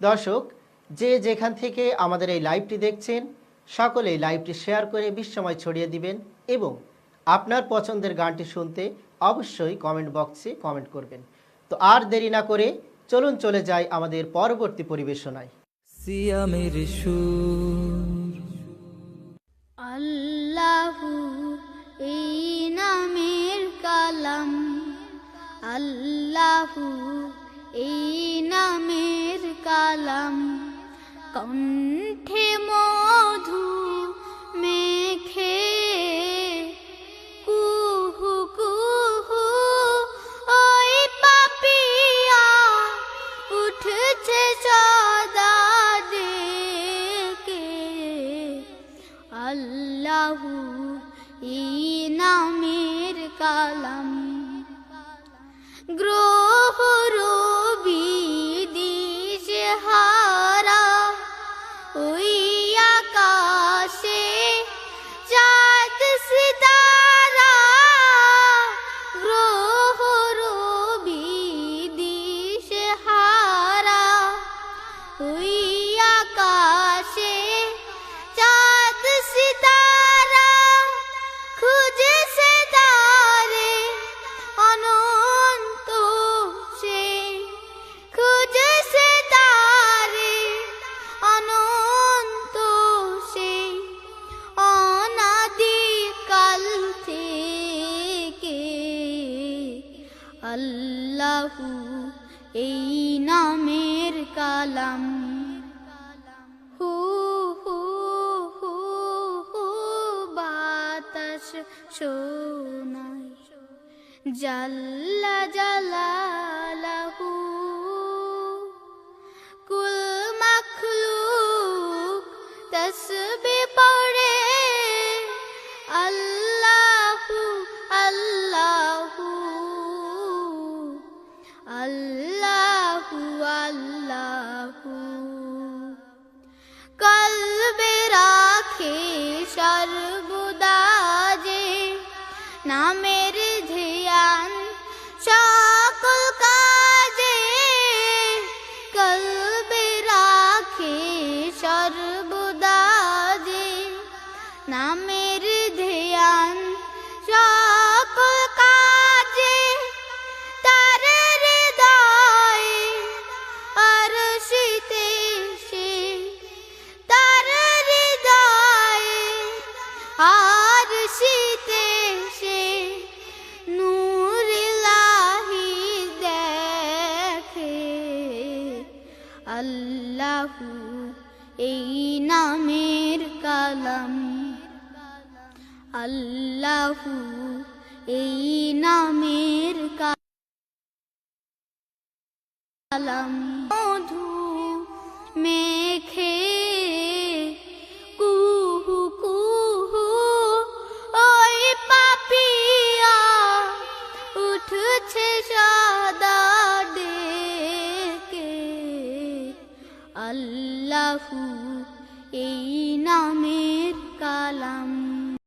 দর্শক, যে যেখান থেকে আমাদের এই লাইভটি দেখছেন, সকলেই লাইভটি শেয়ার করে বিশ্বময় ছড়িয়ে দিবেন এবং আপনার পছন্দের গানটি শুনতে অবশ্যই কমেন্ট বক্সে কমেন্ট করবেন। তো আর দেরি না করে চলুন চলে যাই আমাদের পরবর্তী পরিবেশনায়। সিয়ামের সুর। আল্লাহু এই নামের কালাম, আল্লাহু এই নামের কালাম, কণ্ঠে মধু মেখে কুহু কুহু ওই পাপিয়া উঠছে সদা ডেকে। আল্লাহু এই নামের কালাম, গ্রহ রবি দিশহারা ওই আকাশে চাঁদ সিতারা, গ্রহ রবি দিশহারা ওই আকাশে চাঁদ সিতারা, খুঁজে সে তারে অনন্ত সে, খুঁজে সে তারে অনন্ত সে, অনাদি কাল থেকে। আল্লাহু এই নামের কালাম, হু হু হু হু বাতাস শোনায় জাল্লা জালালাহু, কুল মাখলুক তসবিহ পড়ে আল্লাহু আল্লাহু আল্লাহু আল্লাহু। কলবে রাখে সর্বদা যে নামের ধ্যান সকল কাজে, কলবে রাখে সর্বদা যে নামের ধ্যান সকল কাজে, তার হৃদয়ে আরশিতে সে, তার হৃদয়ে আরশিতে সে নূর ইলাহি দেখে। আল্লাহু এই নামের কালাম, আল্লাহু এই নামের কালাম, মধু মেখে কুহু কুহু ওই পাপিয়া উঠছে সদা ডেকে। আল্লাহু